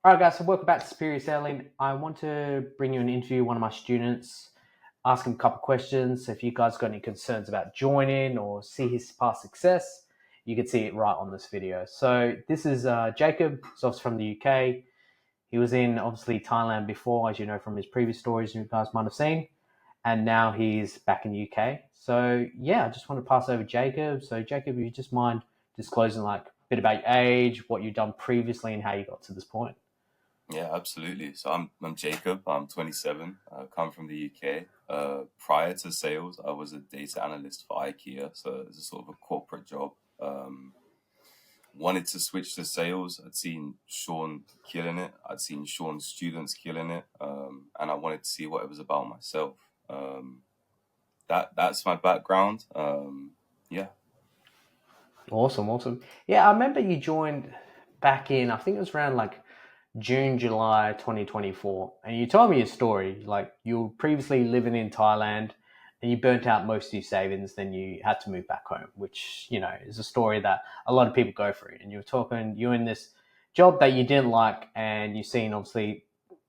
All right, guys, so welcome back to Superior Selling. I want to bring you an interview with one of my students, ask him a couple of questions. So if you guys got any concerns about joining or see his past success, you can see it right on this video. So this is Jacob. He's obviously from the UK. He was in, obviously, Thailand before, as you know from his previous stories you guys might have seen. And now he's back in the UK. So, yeah, I just want to pass over Jacob. So, Jacob, if you just mind disclosing like a bit about your age, what you've done previously, and how you got to this point. Yeah, absolutely. So I'm Jacob. I'm 27. I come from the UK. Prior to sales, I was a data analyst for IKEA, so it's a sort of a corporate job. Wanted to switch to sales. I'd seen Sean killing it. I'd seen Sean's students killing it, and I wanted to see what it was about myself. That's my background. Yeah. Awesome. Yeah, I remember you joined back in, I think it was around like June, July 2024. And you told me your story. Like you were previously living in Thailand and you burnt out most of your savings, then you had to move back home, which, you know, is a story that a lot of people go through. And you're in this job that you didn't like and you've seen obviously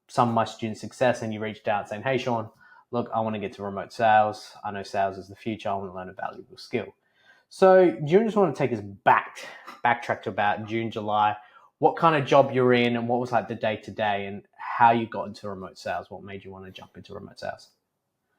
some of my students' success and you reached out saying, hey, Sean, look, I want to get to remote sales. I know sales is the future. I want to learn a valuable skill. So do you just want to take us backtrack to about June, July, what kind of job you're in and what was like the day to day and how you got into remote sales? What made you want to jump into remote sales?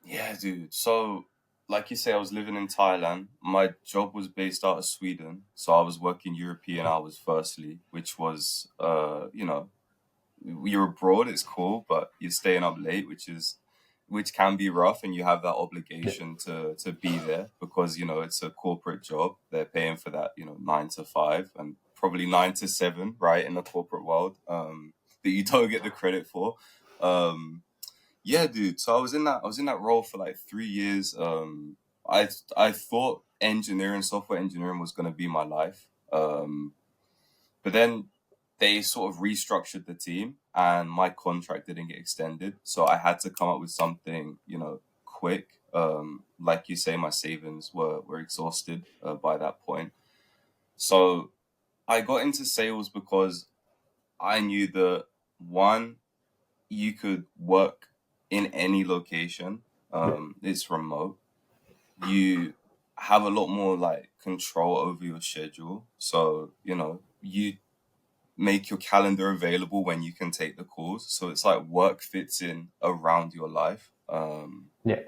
Yeah, dude. So, like you say, I was living in Thailand. My job was based out of Sweden. So I was working European hours firstly, which was, you're abroad, it's cool, but you're staying up late, which can be rough, and you have that obligation to be there because, it's a corporate job. They're paying for that, 9 to 5 and probably 9 to 7, right, in the corporate world, that you don't get the credit for. Yeah, dude. So I was in that role for like 3 years. I thought software engineering was gonna be my life. But then they sort of restructured the team and my contract didn't get extended. So I had to come up with something, quick. Like you say, my savings were exhausted by that point. So I got into sales because I knew that one, you could work in any location. It's remote. You have a lot more like control over your schedule. So, you make your calendar available when you can take the calls. So it's like work fits in around your life. Yeah.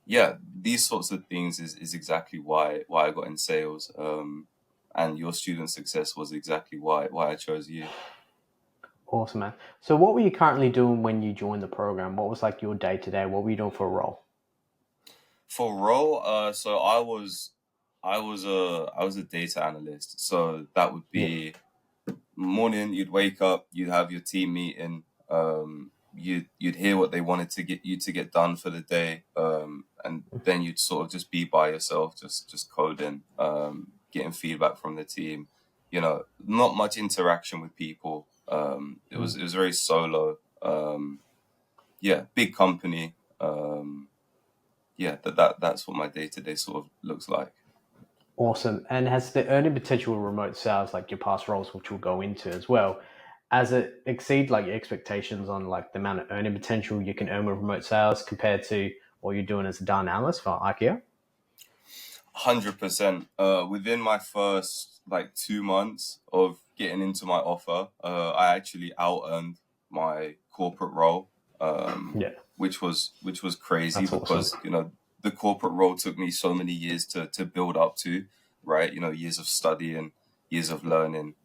Yeah, these sorts of things is exactly why I got in sales. And your student success was exactly why I chose you. Awesome, man. So what were you currently doing when you joined the program? What was like your day to day? What were you doing for a role? For role, so I was a data analyst. So that would Yeah. be morning. You'd wake up, you'd have your team meeting. You'd hear what they wanted to get you to get done for the day, and then you'd sort of just be by yourself, just coding, getting feedback from the team. Not much interaction with people. It was very solo. Yeah, big company. Yeah, that's what my day to day sort of looks like. Awesome. And has the earning potential of remote sales, like your past roles, which we'll go into as well, as it exceed like your expectations on like the amount of earning potential you can earn with remote sales compared to what you're doing as a data analyst for IKEA? 100%. Within my first like 2 months of getting into my offer, I actually out earned my corporate role, Yeah, which was crazy that's awesome. because the corporate role took me so many years to build up to, right? Years of studying, years of learning,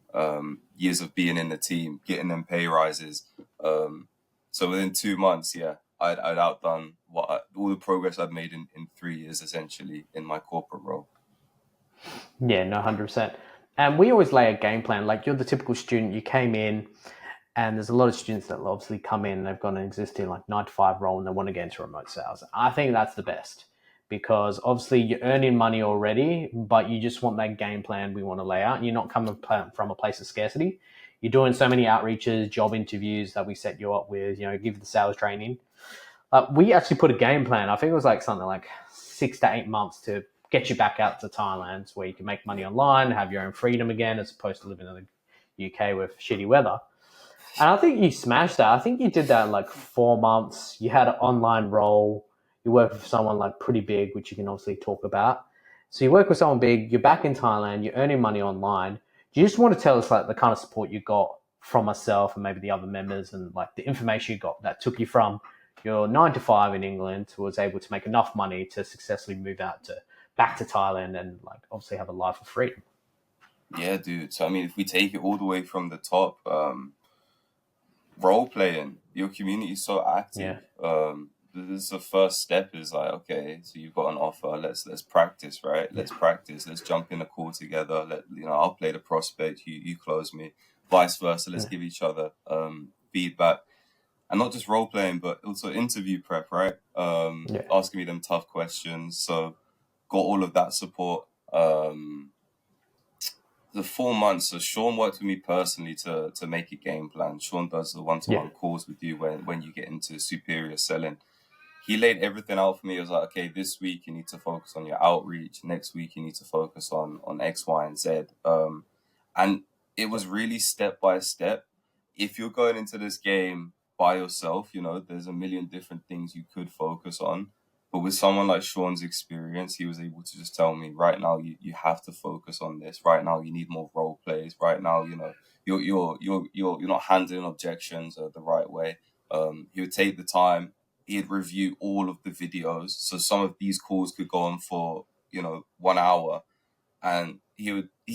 years of being in the team, getting them pay rises. So within 2 months, yeah, I'd outdone all the progress I'd made in 3 years essentially in my corporate role. Yeah, no, 100%. And we always lay a game plan. Like you're the typical student, you came in, and there's a lot of students that obviously come in and they've got an existing like 9 to 5 role and they want to get into remote sales. I think that's the best because obviously you're earning money already, but you just want that game plan we want to lay out. You're not coming from a place of scarcity. You're doing so many outreaches, job interviews that we set you up with, give you the sales training. We actually put a game plan. I think it was like something like 6 to 8 months to get you back out to Thailand where you can make money online, have your own freedom again, as opposed to living in the UK with shitty weather. And I think you smashed that. I think you did that in like 4 months. You had an online role. You worked with someone like pretty big, which you can obviously talk about. So you work with someone big. You're back in Thailand. You're earning money online. Do you just want to tell us like the kind of support you got from myself and maybe the other members, and like the information you got that took you from your 9 to 5 in England to was able to make enough money to successfully move out to back to Thailand and like obviously have a life of freedom? Yeah, dude. So I mean, if we take it all the way from the top, role playing, your community is so active. Yeah, This is the first step is like, okay, so you've got an offer, let's practice, right? yeah, Let's practice. Let's jump in a call together. I'll play the prospect, you close me. Vice versa, let's yeah, give each other feedback. And not just role playing, but also interview prep, right? yeah, Asking me them tough questions. So got all of that support. The 4 months, so Sean worked with me personally to make a game plan. Sean does the yeah, one-to-one calls with you when you get into superior selling. He laid everything out for me. It was like, okay, this week you need to focus on your outreach. Next week you need to focus on X, Y, and Z. And it was really step by step. If you're going into this game by yourself, there's a million different things you could focus on. But with someone like Sean's experience, he was able to just tell me right now you have to focus on this. Right now you need more role plays. Right now, you're not handling objections the right way. He would take the time, he'd review all of the videos. So some of these calls could go on for, 1 hour, and he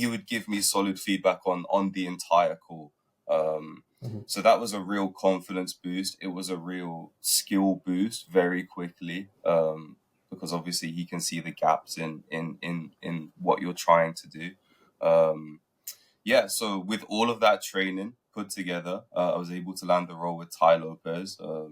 would give me solid feedback on the entire call. mhm, So that was a real confidence boost. It was a real skill boost very quickly. Because obviously he can see the gaps in what you're trying to do. Um, yeah, so with all of that training put together, I was able to land the role with Ty Lopez, the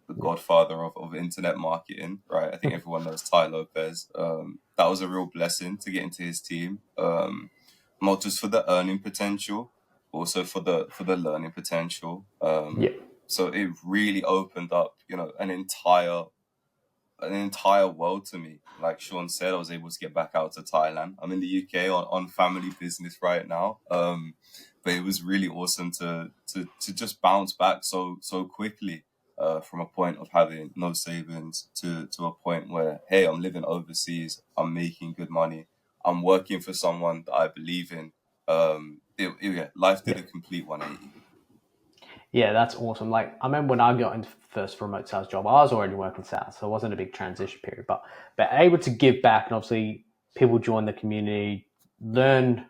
yeah, godfather of internet marketing, right? I think everyone knows Ty Lopez. That was a real blessing to get into his team. Not just for the earning potential, also for the learning potential. yeah. So it really opened up, an entire world to me. Like Sean said, I was able to get back out to Thailand. I'm in the UK on family business right now. But it was really awesome to just bounce back so quickly. From a point of having no savings to a point where, hey, I'm living overseas, I'm making good money, I'm working for someone that I believe in. Yeah, life did Yeah. a complete 180. Yeah, that's awesome. Like I remember when I got into the first remote sales job, I was already working sales, so it wasn't a big transition period. But able to give back, and obviously people join the community, learn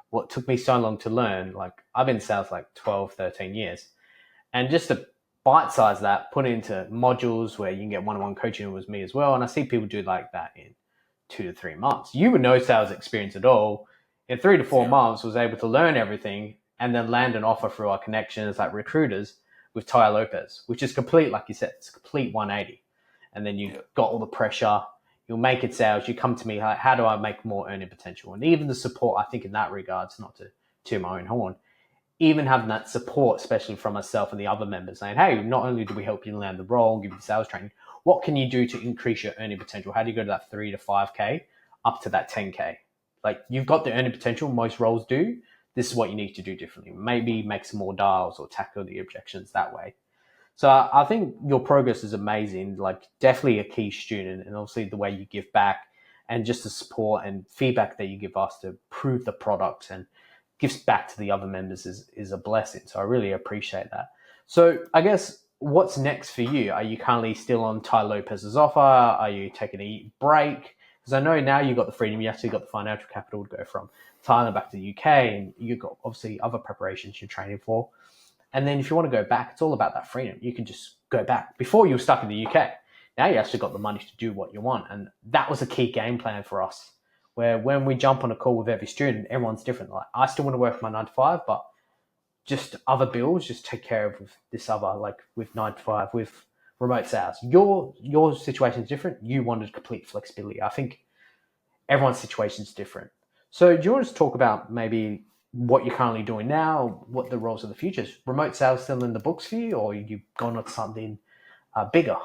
what took me so long to learn. Like I've been in sales like 12, 13 years, and just to bite size that, put it into modules where you can get one-on-one coaching with me as well. And I see people do like that in 2 to 3 months. You with no sales experience at all, in 3 to 4 Zero. months, was able to learn everything and then land an offer through our connections like recruiters with Ty Lopez, which is complete, like you said, it's a complete 180. And then you Yeah. got all the pressure. You'll make it sales. You come to me, like, how do I make more earning potential? And even the support, I think, in that regards, not to my own horn, even having that support, especially from myself and the other members, saying, hey, not only do we help you land the role and give you sales training, what can you do to increase your earning potential? How do you go to that 3 to 5K up to that 10K? Like you've got the earning potential, most roles do. This is what you need to do differently. Maybe make some more dials or tackle the objections that way. So I think your progress is amazing. Like definitely a key student, and obviously the way you give back and just the support and feedback that you give us to prove the products and gives back to the other members is a blessing. So I really appreciate that. So I guess what's next for you? Are you currently still on Ty Lopez's offer? Are you taking a break? Because I know now you've got the freedom, you actually got the financial capital to go from Thailand back to the UK, and you've got obviously other preparations you're training for. And then if you want to go back, it's all about that freedom. You can just go back. Before you were stuck in the UK. Now you actually got the money to do what you want. And that was a key game plan for us. Where when we jump on a call with every student, everyone's different. Like I still want to work my 9 to 5, but just other bills, just take care of with this other, like with 9 to 5, with remote sales. Your situation is different. You wanted complete flexibility. I think everyone's situation is different. So do you want to talk about maybe what you're currently doing now, what the roles of the future is? Remote sales still in the books for you, or you've gone on to something bigger?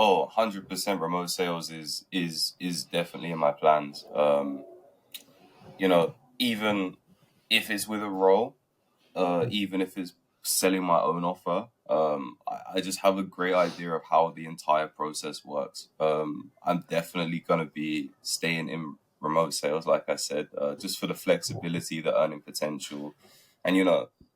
Oh, 100% remote sales is definitely in my plans. Even if it's with a role, even if it's selling my own offer. I just have a great idea of how the entire process works. I'm definitely going to be staying in remote sales, like I said, just for the flexibility, the earning potential. And,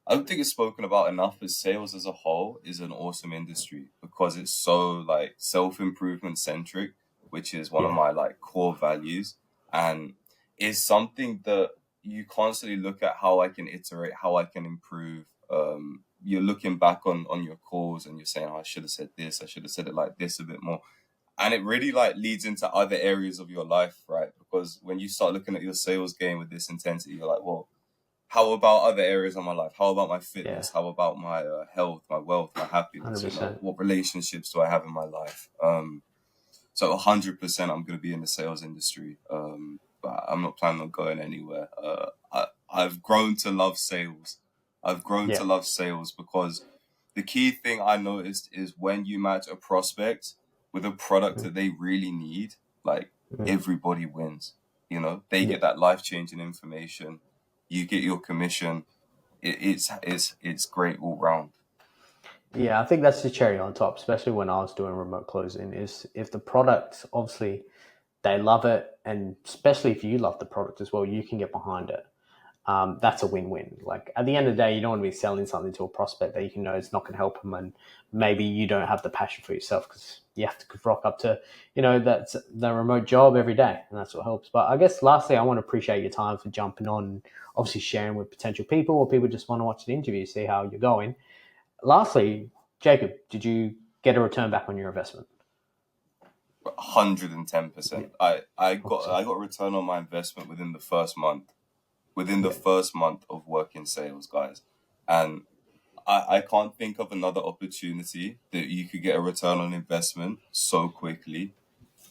I don't think it's spoken about enough, as sales as a whole is an awesome industry because it's so like self-improvement centric, which is one of Yeah. my like core values. And it's something that you constantly look at how I can iterate, how I can improve. You're looking back on your calls and you're saying, oh, I should have said this, I should have said it like this a bit more. And it really like leads into other areas of your life, right? Because when you start looking at your sales game with this intensity, you're like, well, how about other areas of my life? How about my Yeah. fitness? How about my health, my wealth, my happiness? 100%. What relationships do I have in my life? So 100% I'm going to be in the sales industry. But I'm not planning on going anywhere. I've grown to love sales. I've grown Yeah. to love sales because the key thing I noticed is when you match a prospect with a product that they really need, like everybody wins. They Yeah. get that life-changing information. You get your commission. It's great all round. Yeah, I think that's the cherry on top, especially when I was doing remote closing, is if the product, obviously, they love it, and especially if you love the product as well, you can get behind it. That's a win-win. Like at the end of the day, you don't want to be selling something to a prospect that you can know it's not going to help them, and maybe you don't have the passion for yourself because you have to rock up to, that's the remote job every day, and that's what helps. But I guess lastly, I want to appreciate your time for jumping on, obviously sharing with potential people, or people just want to watch the interview, see how you're going. Lastly, Jacob, did you get a return back on your investment? 110%. Yeah, I got awesome. I got a return on my investment within the first month. Within the Yeah, first month of working sales, guys. And I can't think of another opportunity that you could get a return on investment so quickly.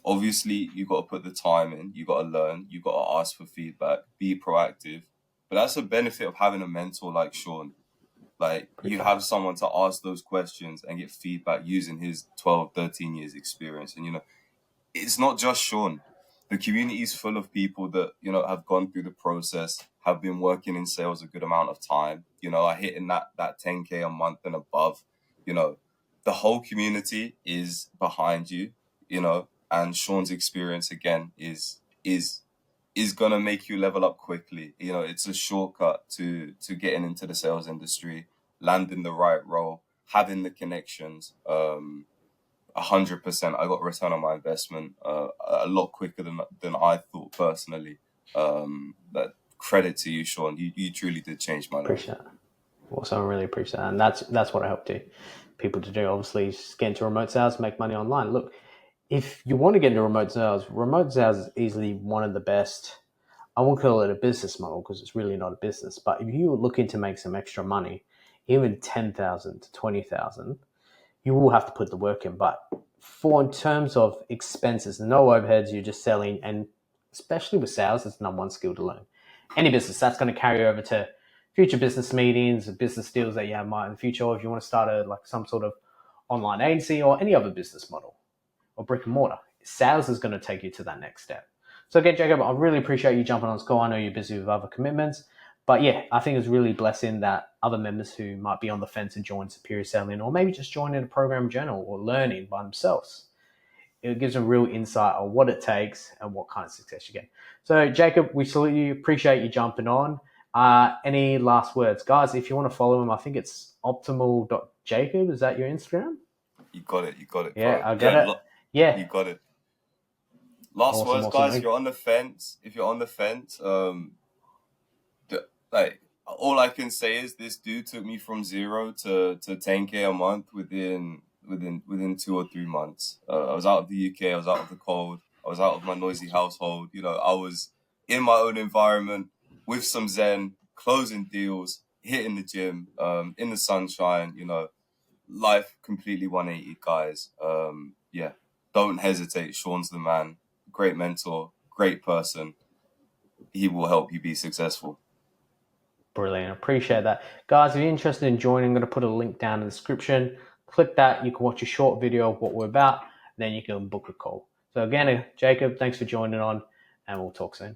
Obviously, you got to put the time in, you got to learn, you got to ask for feedback, be proactive. But that's a benefit of having a mentor like Sean. Like, you appreciate have that. someone to ask those questions and get feedback using his 12, 13 years experience. And, it's not just Sean. The community is full of people that, have gone through the process, have been working in sales a good amount of time, are hitting that 10K a month and above. You know, the whole community is behind you, and Sean's experience again is gonna make you level up quickly. It's a shortcut to getting into the sales industry, landing the right role, having the connections. 100%. I got a return on my investment a lot quicker than I thought personally. But credit to you, Sean. You truly did change my life. Appreciate that. Also, I really appreciate that. And that's what I hope to people to do. Obviously, just get into remote sales, make money online. Look, if you want to get into remote sales is easily one of the best. I won't call it a business model because it's really not a business. But if you're looking to make some extra money, even 10,000 to 20,000, you will have to put the work in. But for in terms of expenses, no overheads, you're just selling, and especially with sales, it's number one skill to learn. Any business that's going to carry over to future business meetings, business deals that you have in the future, or if you want to start some sort of online agency or any other business model or brick and mortar, sales is going to take you to that next step. So again, Jacob, I really appreciate you jumping on this call. I know you're busy with other commitments, but yeah, I think it's really blessing that other members who might be on the fence and join Superior Selling, or maybe just joining a program in general or learning by themselves. It gives them real insight on what it takes and what kind of success you get. So, Jacob, we salute you. Appreciate you jumping on. Any last words? Guys, if you want to follow him, I think it's optimal.jacob. Is that your Instagram? You got it. You got it, Yeah, bro. I got Yeah, it. Yeah. you got it. Last Awesome, words, awesome. guys. If you're on the fence, like all I can say is this dude took me from 0 to 10K a month within 2 or 3 months. I was out of the UK. I was out of the cold. I was out of my noisy household. I was in my own environment with some zen, closing deals, hitting the gym, in the sunshine. Life completely 180, guys. Yeah, don't hesitate. Sean's the man. Great mentor, great person. He will help you be successful. Brilliant. Appreciate that. Guys, if you're interested in joining, I'm going to put a link down in the description. Click that. You can watch a short video of what we're about. Then you can book a call. So again, Jacob, thanks for joining on, and we'll talk soon.